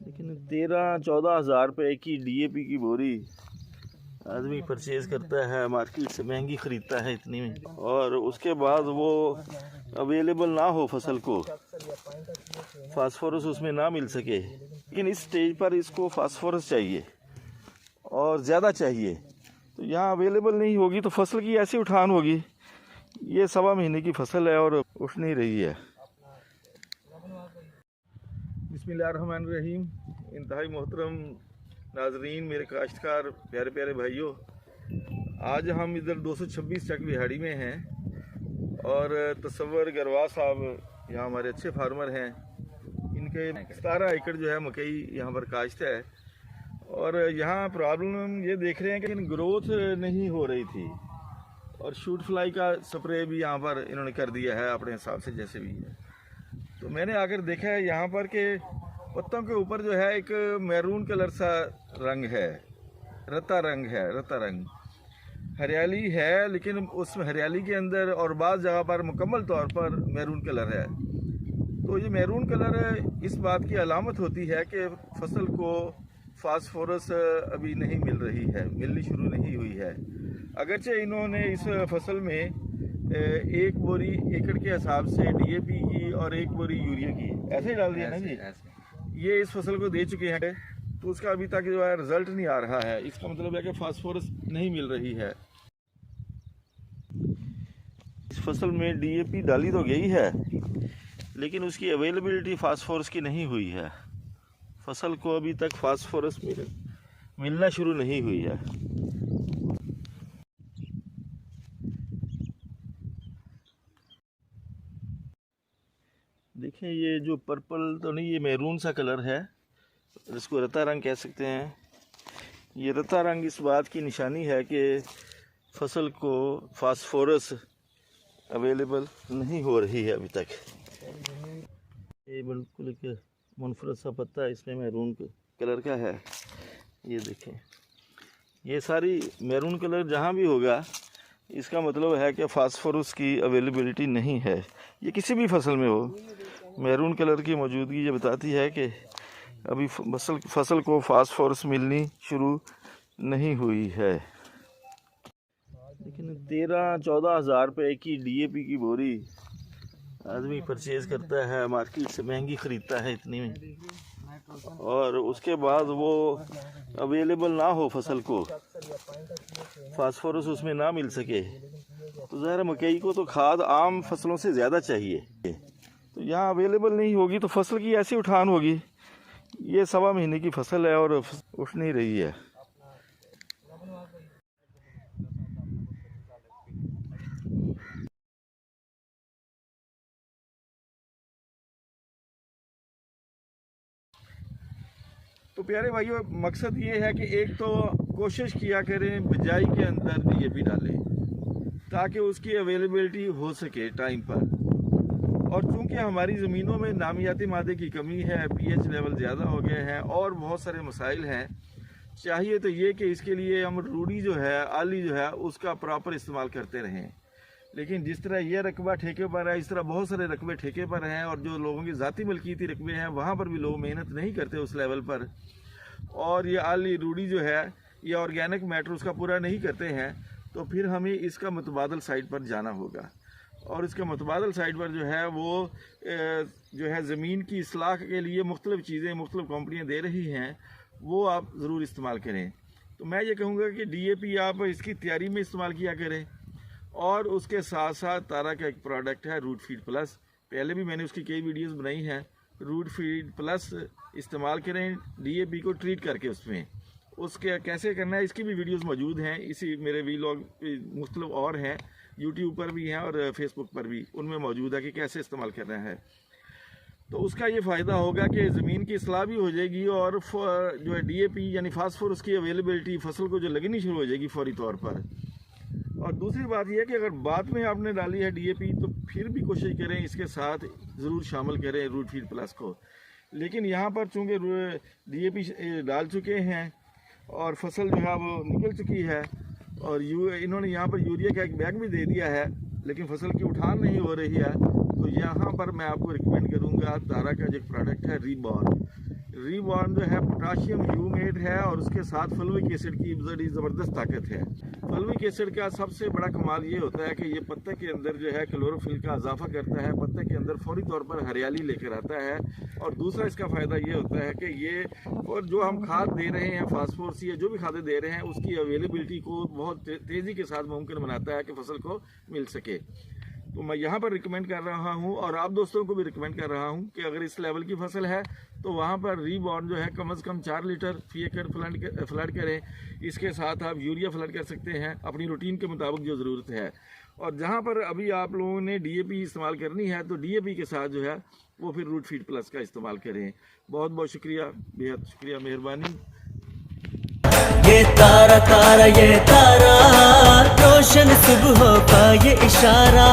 लेकिन 13-14 हज़ार रुपये की डीएपी की बोरी आदमी परचेज़ करता है, मार्केट से महंगी ख़रीदता है इतनी में, और उसके बाद वो अवेलेबल ना हो, फसल को फास्फोरस उसमें ना मिल सके। लेकिन इस स्टेज पर इसको फास्फोरस चाहिए और ज़्यादा चाहिए, तो यहाँ अवेलेबल नहीं होगी तो फसल की ऐसी उठान होगी। ये 1.25 महीने की फसल है और उठ नहीं रही है। बिस्मिल्लाहिर्रहमानिर्रहीम। इंतहाई मोहतरम नाजरीन, मेरे काश्तकार प्यारे प्यारे भाइयों, आज हम इधर 226 चक बिहाड़ी में हैं और तसव्वुर गरवा साहब यहाँ हमारे अच्छे फार्मर हैं। इनके 17 एकड़ जो है मकई यहाँ पर काश्त है और यहाँ प्रॉब्लम ये देख रहे हैं कि ग्रोथ नहीं हो रही थी और शूट फ्लाई का स्प्रे भी यहाँ पर इन्होंने कर दिया है अपने हिसाब से जैसे भी है। तो मैंने आकर देखा है यहाँ पर के पत्तों के ऊपर जो है एक मैरून कलर सा रंग है, रत्ता रंग हरियाली है, लेकिन उस हरियाली के अंदर और बाज़ जगह पर मुकम्मल तौर पर मैरून कलर है। तो ये मैरून कलर इस बात की अलामत होती है कि फसल को फास्फोरस अभी नहीं मिल रही है, मिलनी शुरू नहीं हुई है। अगरचे इन्होंने इस फसल में एक बोरी एकड़ के हिसाब से डीएपी की और एक बोरी यूरिया की ऐसे ही डाल दिया ना जी, ये इस फसल को दे चुके हैं, तो उसका अभी तक जो है रिजल्ट नहीं आ रहा है। इसका मतलब है कि फास्फोरस नहीं मिल रही है। इस फसल में डीएपी डाली तो गई है, लेकिन उसकी अवेलेबिलिटी फास्फोरस की नहीं हुई है। फसल को अभी तक फास्फोरस मिलना शुरू नहीं हुई है। देखें, ये जो पर्पल तो नहीं, ये मैरून सा कलर है, इसको रत्ता रंग कह सकते हैं। ये रत्ता रंग इस बात की निशानी है कि फसल को फास्फोरस अवेलेबल नहीं हो रही है अभी तक। ये बिल्कुल एक मुनफरद सा पत्ता इसमें मैरून कलर का है। ये देखें, ये सारी मैरून कलर जहाँ भी होगा इसका मतलब है कि फास्फोरस की अवेलेबिलिटी नहीं है। ये किसी भी फसल में हो, मैरून कलर की मौजूदगी ये बताती है कि अभी फसल को फास्फोरस मिलनी शुरू नहीं हुई है। लेकिन 13-14 हज़ार रुपये की डीएपी की बोरी आदमी परचेज़ करता है, मार्केट से महंगी ख़रीदता है इतनी में, और उसके बाद वो अवेलेबल ना हो, फसल को फास्फोरस उसमें ना मिल सके, तो ज़ाहिर मकई को तो खाद आम फसलों से ज़्यादा चाहिए। तो यहाँ अवेलेबल नहीं होगी तो फसल की ऐसी उठान होगी। ये 1.25 महीने की फसल है और उठ नहीं रही है। तो प्यारे भाइयों, मकसद ये है कि एक तो कोशिश किया करें बिजाई के अंदर डीएपी डालें ताकि उसकी अवेलेबिलिटी हो सके टाइम पर। और चूंकि हमारी ज़मीनों में नामियाती मादे की कमी है, पीएच लेवल ज़्यादा हो गए हैं और बहुत सारे मसाइल हैं, चाहिए तो ये कि इसके लिए हम रूढ़ी जो है, आली जो है, उसका प्रॉपर इस्तेमाल करते रहें। लेकिन जिस तरह ये रकबा ठेके पर है, इस तरह बहुत सारे रकबे ठेके पर हैं और जो लोगों की ज़ाती मलकीती रकबे हैं वहाँ पर भी लोग मेहनत नहीं करते उस लेवल पर, और ये आली रूढ़ी जो है, ये ऑर्गेनिक मैटर उसका पूरा नहीं करते हैं, तो फिर हमें इसका मुतबादल साइड पर जाना होगा। और इसके मुतबादल साइड पर जो है वो जो है ज़मीन की इस्लाह के लिए मुख्तलिफ़ चीज़ें मुख्तलिफ़ कंपनियाँ दे रही हैं, वो आप ज़रूर इस्तेमाल करें। तो मैं ये कहूँगा कि डीएपी आप इसकी तैयारी में इस्तेमाल किया करें, और उसके साथ साथ तारा का एक प्रोडक्ट है रूट फीड प्लस, पहले भी मैंने उसकी कई वीडियोस बनाई हैं। रूट फीड प्लस इस्तेमाल करें डीएपी को ट्रीट करके, उसमें उसके कैसे करना है इसकी भी वीडियोस मौजूद हैं। इसी मेरे वीलॉग मुख्तलिफ और हैं, यूट्यूब पर भी हैं और फेसबुक पर भी, उनमें मौजूद है कि कैसे इस्तेमाल करना है। तो उसका ये फ़ायदा होगा कि ज़मीन की इस्लाह भी हो जाएगी और जो है डीएपी यानी फास्फोरस की अवेलेबिलिटी फसल को जो लगनी शुरू हो जाएगी फौरी तौर पर। और दूसरी बात यह है कि अगर बाद में आपने डाली है डीएपी तो फिर भी कोशिश करें इसके साथ ज़रूर शामिल करें रूट फीड प्लस को। लेकिन यहाँ पर चूँकि डीएपी डाल चुके हैं और फसल जो है वो निकल चुकी है और इन्होंने यहाँ पर यूरिया का एक बैग भी दे दिया है, लेकिन फसल की उठान नहीं हो रही है, तो यहाँ पर मैं आपको रिकमेंड करूँगा तारा का जो प्रोडक्ट है रीबॉर्न जो है पोटाशियम ह्यूमेट है और उसके साथ फल्विक एसिड की बड़ी ज़बरदस्त ताकत है। फल्विक एसिड का सबसे बड़ा कमाल ये होता है कि ये पत्ते के अंदर जो है क्लोरोफिल का इजाफा करता है, पत्ते के अंदर फौरी तौर पर हरियाली लेकर आता है। और दूसरा इसका फ़ायदा ये होता है कि ये और जो हम खाद दे रहे हैं, फास्फोरस या जो भी खादें दे रहे हैं, उसकी अवेलेबिलिटी को बहुत तेज़ी के साथ मुमकिन बनाता है कि फसल को मिल सके। तो मैं यहाँ पर रिकमेंड कर रहा हूँ और आप दोस्तों को भी रिकमेंड कर रहा हूँ कि अगर इस लेवल की फसल है तो वहाँ पर रीबॉर्न जो है कम से कम 4 लीटर फी एकड़ फ्लड करें। इसके साथ आप यूरिया फ्लड कर सकते हैं अपनी रूटीन के मुताबिक जो ज़रूरत है। और जहाँ पर अभी आप लोगों ने DAP इस्तेमाल करनी है तो DAP के साथ जो है वो फिर रूट फीड प्लस का इस्तेमाल करें। बहुत बहुत शुक्रिया, बेहद शुक्रिया, मेहरबानी। ये तारा तारा ये तारा रोशन सुबह का ये इशारा।